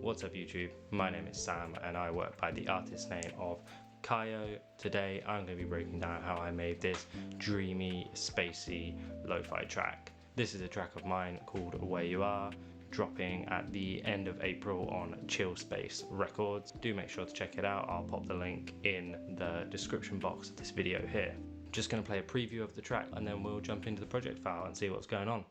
What's up YouTube? My name is Sam and I work by the artist name of Kaiyo. Today I'm going to be breaking down how I made this dreamy, spacey, lo-fi track. This is a track of mine called Where You Are, dropping at the end of April on Chill Space Records. Do make sure to check it out. I'll pop the link in the description box of this video here. Just going to play a preview of the track and then we'll jump into the project file and see what's going on.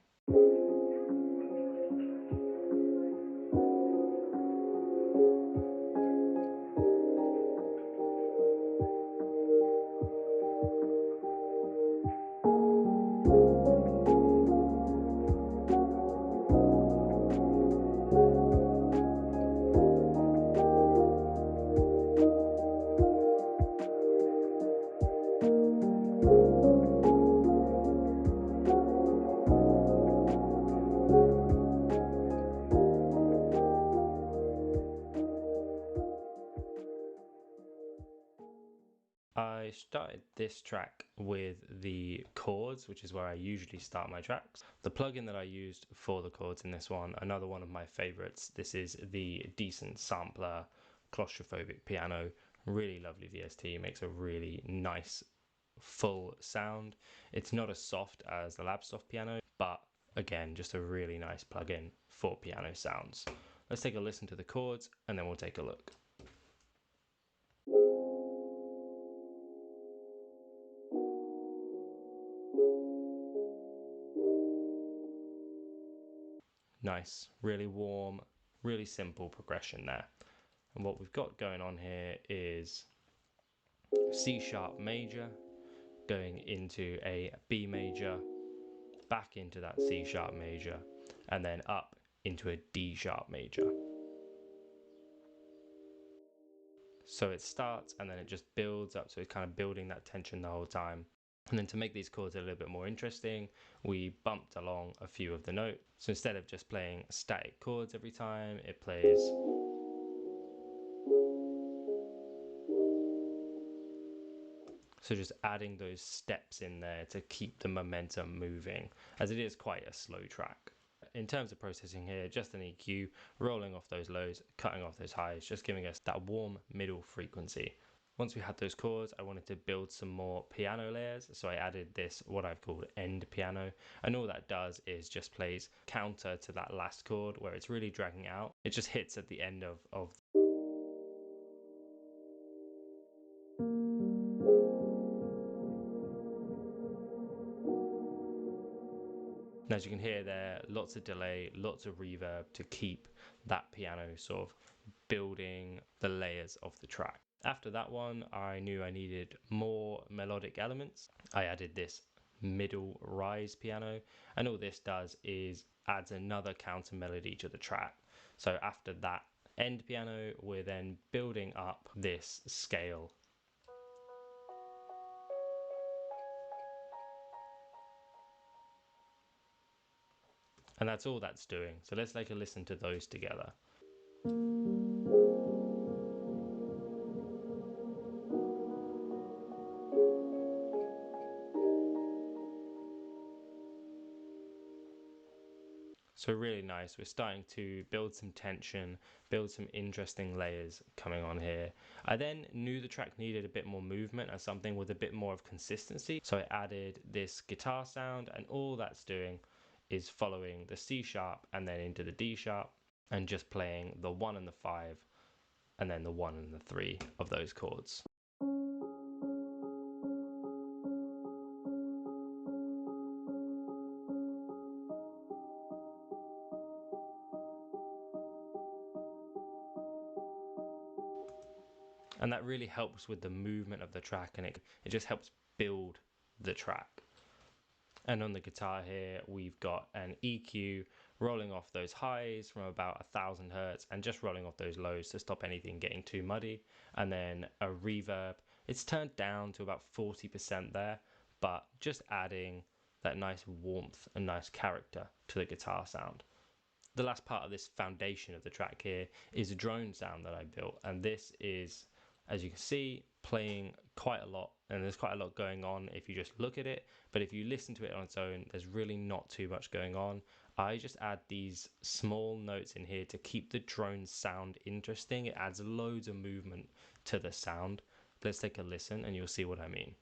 I started this track with the chords, which is where I usually start my tracks. The plugin that I used for the chords in this one, another one of my favorites, this is the Decent Sampler Claustrophobic Piano. Really lovely VST, makes a really nice full sound. It's not as soft as the Labsoft piano, but again, just a really nice plugin for piano sounds. Let's take a listen to the chords and then we'll take a look. Nice, really warm, really simple progression there. And what we've got going on here is C sharp major going into a B major, back into that C sharp major, and then up into a D sharp major. So it starts and then it just builds up, so it's kind of building that tension the whole time. And then to make these chords a little bit more interesting, we bumped along a few of the notes. So instead of just playing static chords every time, it plays so just adding those steps in there to keep the momentum moving, as it is quite a slow track. In terms of processing here, just an EQ, rolling off those lows, cutting off those highs, just giving us that warm middle frequency. Once we had those chords, I wanted to build some more piano layers, so I added this, what I've called end piano, and all that does is just plays counter to that last chord where it's really dragging out. It just hits at the end of and as you can hear there, lots of delay, lots of reverb to keep that piano sort of building the layers of the track. After that one, I knew I needed more melodic elements. I added this middle rise piano, and all this does is adds another counter melody to the track. So after that end piano, we're then building up this scale. And that's all that's doing. So let's take a listen to those together. So really nice. We're starting to build some tension, build some interesting layers coming on here. I then knew the track needed a bit more movement and something with a bit more of consistency. So I added this guitar sound, and all that's doing is following the C sharp and then into the D sharp and just playing the 1 and the 5 and then the 1 and the 3 of those chords. And that really helps with the movement of the track, and it just helps build the track. And on the guitar here, we've got an EQ rolling off those highs from about 1000 hertz and just rolling off those lows to stop anything getting too muddy. And then a reverb. It's turned down to about 40% there, but just adding that nice warmth and nice character to the guitar sound. The last part of this foundation of the track here is a drone sound that I built, and this is, as you can see, playing quite a lot, and there's quite a lot going on if you just look at it, but if you listen to it on its own, there's really not too much going on. I just add these small notes in here to keep the drone sound interesting. It adds loads of movement to the sound. Let's take a listen and you'll see what I mean.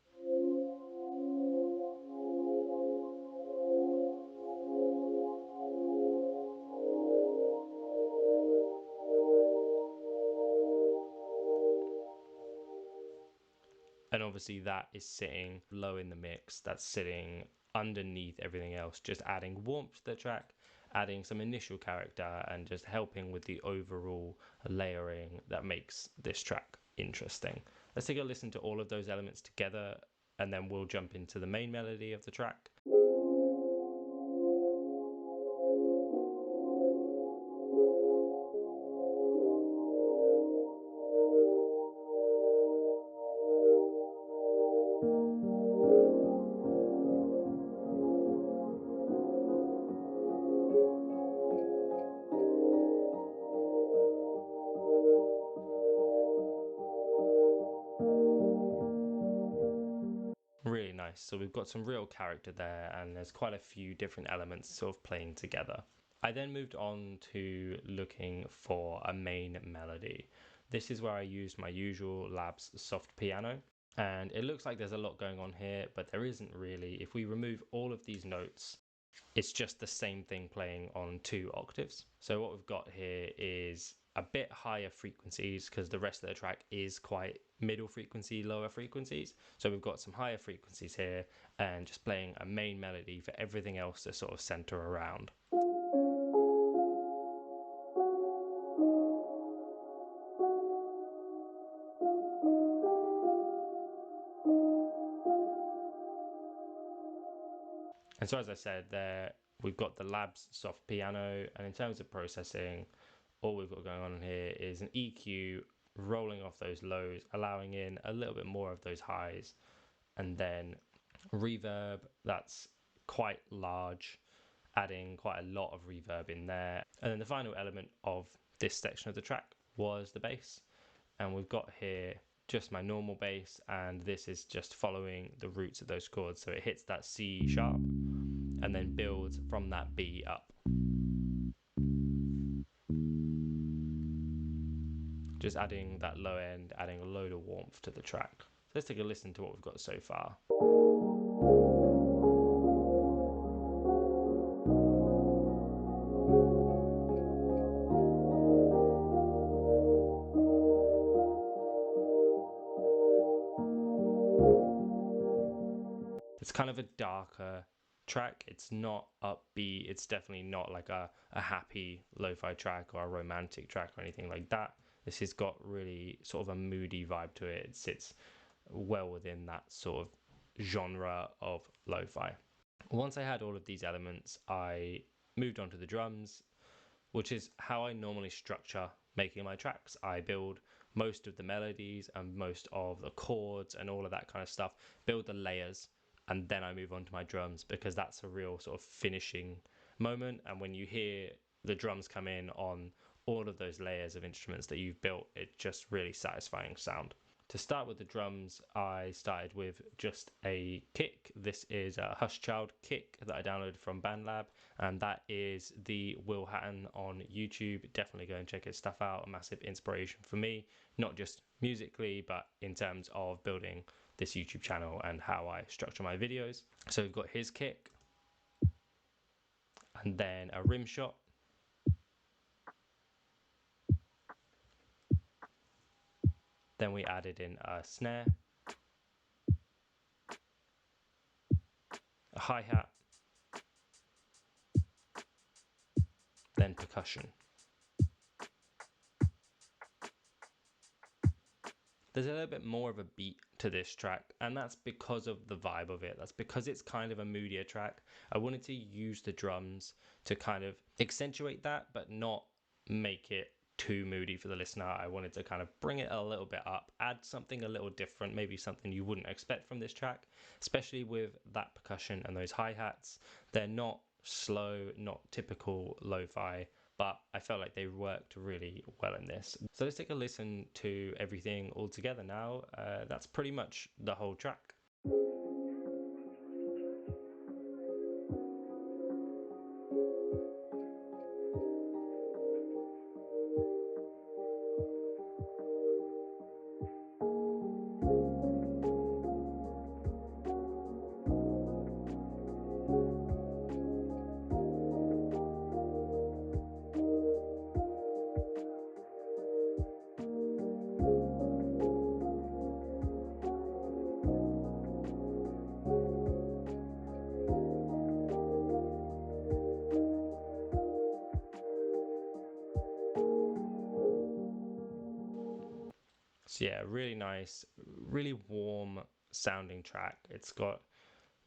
And obviously that is sitting low in the mix, that's sitting underneath everything else, just adding warmth to the track, adding some initial character, and just helping with the overall layering that makes this track interesting. Let's take a listen to all of those elements together, and then we'll jump into the main melody of the track. Really nice. So we've got some real character there, and there's quite a few different elements sort of playing together. I then moved on to looking for a main melody. This is where I used my usual Labs soft piano, and it looks like there's a lot going on here, but there isn't really. If we remove all of these notes, it's just the same thing playing on 2 octaves. So what we've got here is a bit higher frequencies because the rest of the track is quite middle frequency, lower frequencies. So we've got some higher frequencies here and just playing a main melody for everything else to sort of center around. And so as I said there, we've got the Labs soft piano, and in terms of processing, all we've got going on here is an EQ rolling off those lows, allowing in a little bit more of those highs, and then reverb that's quite large, adding quite a lot of reverb in there. And then the final element of this section of the track was the bass, and we've got here just my normal bass, and this is just following the roots of those chords. So it hits that C sharp and then builds from that B up. Just adding that low end, adding a load of warmth to the track. So let's take a listen to what we've got so far. It's kind of a darker track. It's not upbeat. It's definitely not like a happy lo-fi track or a romantic track or anything like that. This has got really sort of a moody vibe to it. It sits well within that sort of genre of lo-fi. Once I had all of these elements, I moved on to the drums, which is how I normally structure making my tracks. I build most of the melodies and most of the chords and all of that kind of stuff, build the layers, and then I move on to my drums because that's a real sort of finishing moment. And when you hear the drums come in on all of those layers of instruments that you've built, it's just really satisfying sound. To start with the drums, I started with just a kick. This is a Hushchild kick that I downloaded from BandLab, and that is the Will Hatton on YouTube. Definitely go and check his stuff out. A massive inspiration for me, not just musically, but in terms of building this YouTube channel and how I structure my videos. So we've got his kick, and then a rim shot, then we added in a snare, a hi-hat, then percussion. There's a little bit more of a beat to this track, and that's because of the vibe of it. That's because it's kind of a moodier track. I wanted to use the drums to kind of accentuate that, but not make it too moody for the listener. I wanted to kind of bring it a little bit up, add something a little different, maybe something you wouldn't expect from this track, especially with that percussion and those hi-hats. They're not slow, not typical lo-fi, but I felt like they worked really well in this. So let's take a listen to everything all together now. That's pretty much the whole track. So yeah, really nice, really warm sounding track. It's got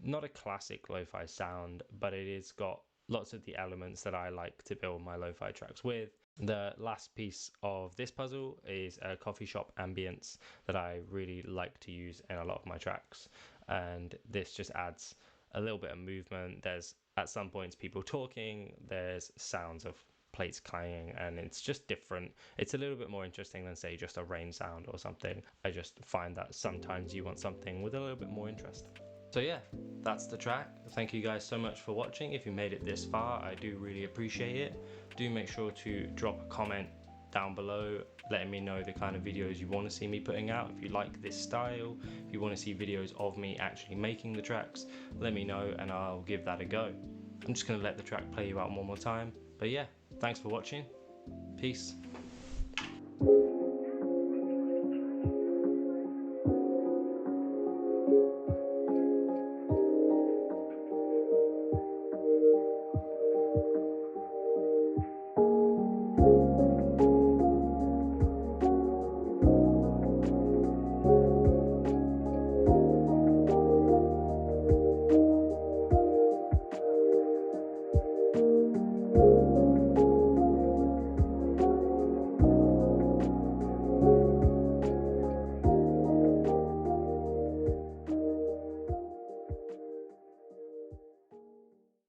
not a classic lo-fi sound, but it has got lots of the elements that I like to build my lo-fi tracks with. The last piece of this puzzle is a coffee shop ambience that I really like to use in a lot of my tracks, and this just adds a little bit of movement. There's at some points people talking, there's sounds of plates clanging, and it's just different. It's a little bit more interesting than, say, just a rain sound or something. I just find that sometimes you want something with a little bit more interest. So yeah, that's the track. Thank you guys so much for watching. If you made it this far, I do really appreciate it. Do make sure to drop a comment down below letting me know the kind of videos you want to see me putting out. If you like this style, if you want to see videos of me actually making the tracks, let me know and I'll give that a go. I'm just going to let the track play you out one more time. But yeah, thanks for watching. Peace.